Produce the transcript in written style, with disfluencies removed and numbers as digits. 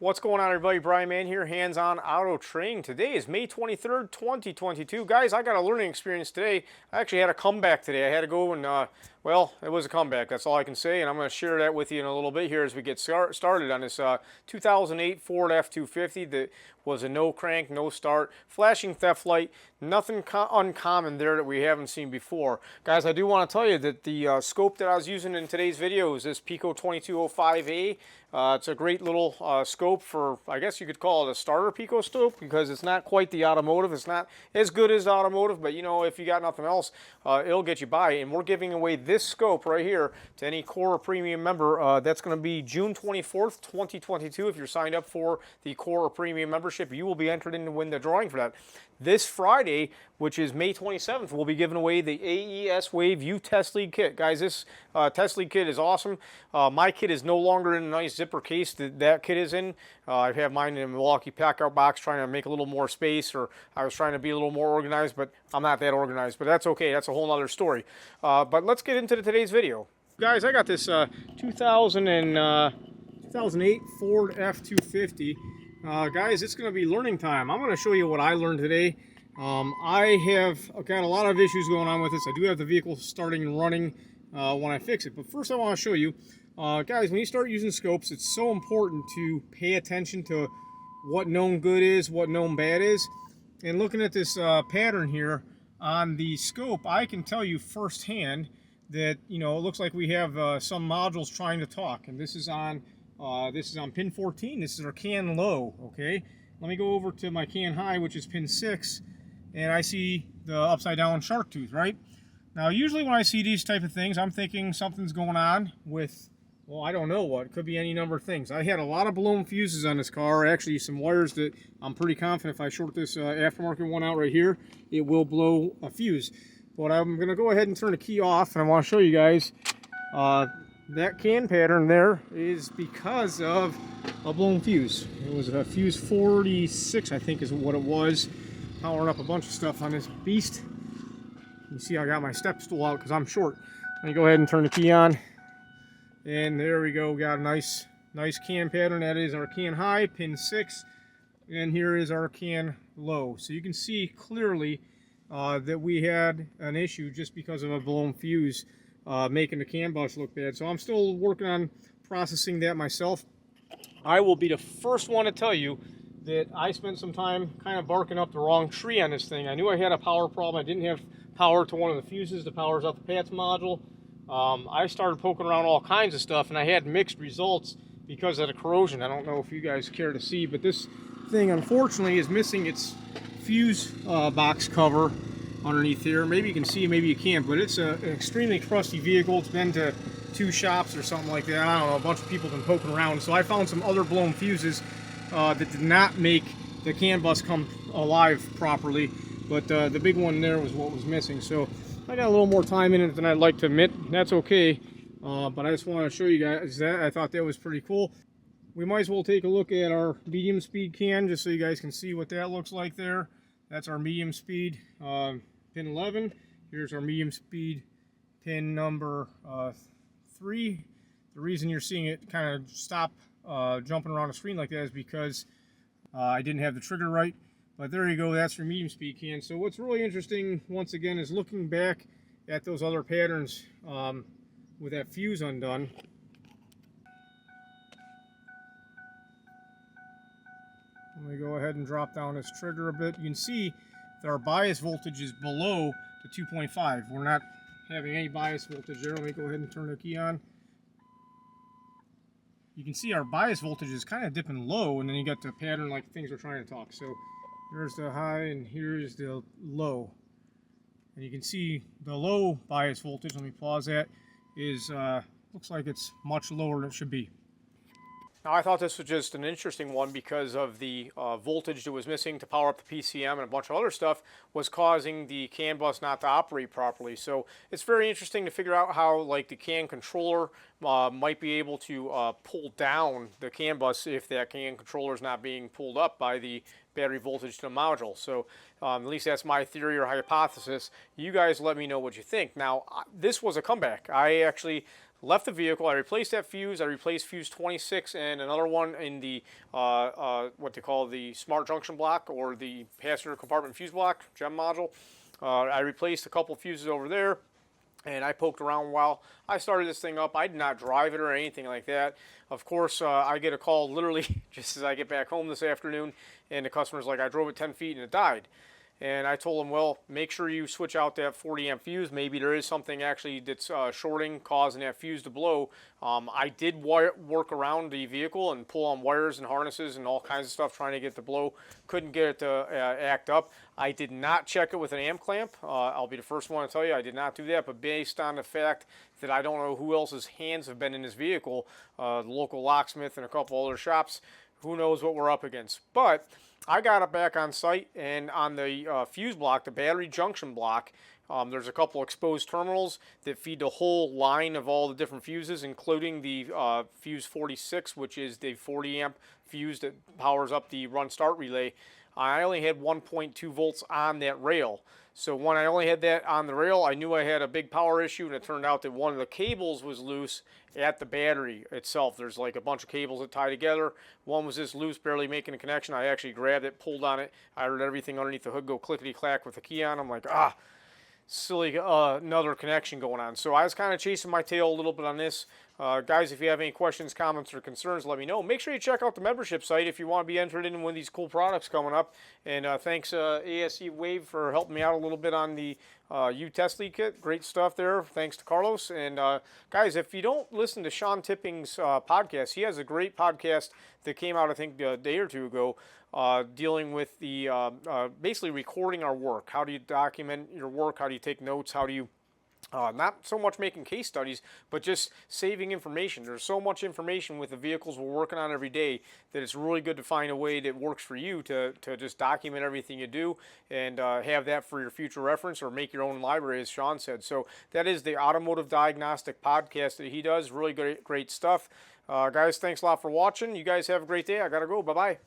What's going on, everybody? Brian Mann here, Hands-On Auto Training. Today is May 23rd, 2022. Guys, I got a learning experience today. I actually had a comeback today. I had to go and, well, it was a comeback. That's all I can say, and I'm going to share that with you in a little bit here as we get started on this 2008 Ford F250 that was a no crank, no start, flashing theft light, nothing uncommon there that we haven't seen before. Guys, I do want to tell you that the scope that I was using in today's video is this Pico 2205A. It's a great little scope for, I guess you could call it a starter Pico scope, because it's not quite the automotive. It's not as good as automotive, but you know, if you got nothing else, it'll get you by. And we're giving away this scope right here to any Core Premium member. That's going to be June 24th, 2022. If you're signed up for the Core Premium membership, you will be entered in to win the drawing for that. This Friday, which is May 27th, we'll be giving away the AES Wave U Test Lead Kit. Guys, this Test Lead Kit is awesome. My kit is no longer in a nice zipper case that kit is in. I have mine in a Milwaukee pack-out box, trying to make a little more space, or I was trying to be a little more organized, but I'm not that organized. But that's okay. That's a whole other story. But let's get into today's video. Guys, I got this 2008 Ford F250. Guys, it's going to be learning time. I'm going to show you what I learned today. I have got a lot of issues going on with this. I do have the vehicle starting and running when I fix it. But first I want to show you, guys, when you start using scopes, it's so important to pay attention to what known good is, what known bad is. And looking at this pattern here on the scope, I can tell you firsthand that, you know, it looks like we have some modules trying to talk. And this is on pin 14. This is our can low, okay? Let me go over to my can high, which is pin 6, and I see the upside down shark tooth, right? Now, usually when I see these type of things, I'm thinking something's going on with, well, I don't know what. It could be any number of things. I had a lot of blown fuses on this car, actually some wires that I'm pretty confident if I short this aftermarket one out right here, it will blow a fuse. But I'm going to go ahead and turn the key off, and I want to show you guys that can pattern there is because of a blown fuse. It was a fuse 46, I think is what it was, powering up a bunch of stuff on this beast. You see I got my step stool out because I'm short. Let me go ahead and turn the key on. And there we go, got a nice can pattern. That is our can high, pin 6. And here is our can low. So you can see clearly that we had an issue just because of a blown fuse. Making the CAN bus look bad. So I'm still working on processing that myself. I will be the first one to tell you that I spent some time kind of barking up the wrong tree on this thing. I knew I had a power problem. I didn't have power to one of the fuses that powers up the PATS module. I started poking around all kinds of stuff, and I had mixed results because of the corrosion. I don't know if you guys care to see, but this thing unfortunately is missing its fuse box cover underneath here. Maybe you can see, maybe you can't, but it's an extremely crusty vehicle. It's been to 2 shops or something like that. I don't know, a bunch of people have been poking around. So I found some other blown fuses that did not make the CAN bus come alive properly, but the big one there was what was missing. So I got a little more time in it than I'd like to admit. That's okay, but I just want to show you guys that. I thought that was pretty cool. We might as well take a look at our medium speed can just so you guys can see what that looks like there. That's our medium speed pin 11. Here's our medium speed pin number 3. The reason you're seeing it kind of stop jumping around the screen like that is because I didn't have the trigger right. But there you go, that's your medium speed can. So what's really interesting, once again, is looking back at those other patterns with that fuse undone. Let me go ahead and drop down this trigger a bit. You can see that our bias voltage is below the 2.5. We're not having any bias voltage there. Let me go ahead and turn the key on. You can see our bias voltage is kind of dipping low, and then you got the pattern like things are trying to talk. So here's the high and here's the low. And you can see the low bias voltage, let me pause that, is looks like it's much lower than it should be. Now, I thought this was just an interesting one because of the voltage that was missing to power up the PCM, and a bunch of other stuff was causing the CAN bus not to operate properly. So it's very interesting to figure out how, like, the CAN controller might be able to pull down the CAN bus if that CAN controller is not being pulled up by the battery voltage to the module. So at least that's my theory or hypothesis. You guys let me know what you think. Now, this was a comeback. I actually left the vehicle. I replaced that fuse. I replaced fuse 26 and another one in the what they call the smart junction block, or the passenger compartment fuse block, GEM module. I replaced a couple fuses over there, and I poked around while I started this thing up. I did not drive it or anything like that. Of course, I get a call literally just as I get back home this afternoon, and the customer's like, I drove it 10 feet and it died. And I told him, well, make sure you switch out that 40 amp fuse. Maybe there is something actually that's shorting, causing that fuse to blow. I did work around the vehicle and pull on wires and harnesses and all kinds of stuff trying to get it to blow. Couldn't get it to act up. I did not check it with an amp clamp. I'll be the first one to tell you I did not do that, but based on the fact that I don't know who else's hands have been in this vehicle, the local locksmith and a couple other shops, who knows what we're up against. But I got it back on site, and on the fuse block, the battery junction block, there's a couple exposed terminals that feed the whole line of all the different fuses, including the fuse 46, which is the 40 amp fuse that powers up the run start relay. I only had 1.2 volts on that rail. So when I only had that on the rail, I knew I had a big power issue, and it turned out that one of the cables was loose at the battery itself. There's like a bunch of cables that tie together. One was just loose, barely making a connection. I actually grabbed it, pulled on it. I heard everything underneath the hood go clickety-clack with the key on. I'm like, silly, another connection going on. So I was kind of chasing my tail a little bit on this. Guys, if you have any questions, comments, or concerns, let me know. Make sure you check out the membership site if you want to be entered in one of these cool products coming up. And thanks ASE Wave for helping me out a little bit on the U-Test lead kit. Great stuff there. Thanks to Carlos. And guys, if you don't listen to Sean Tipping's podcast, he has a great podcast that came out, I think, a day or two ago, dealing with the basically recording our work. How do you document your work? How do you take notes? How do you not so much making case studies, but just saving information. There's so much information with the vehicles we're working on every day that it's really good to find a way that works for you to just document everything you do and have that for your future reference, or make your own library, as Sean said. So that is the Automotive Diagnostic Podcast that he does. Really great stuff. Guys, thanks a lot for watching. You guys have a great day. I got to go. Bye-bye.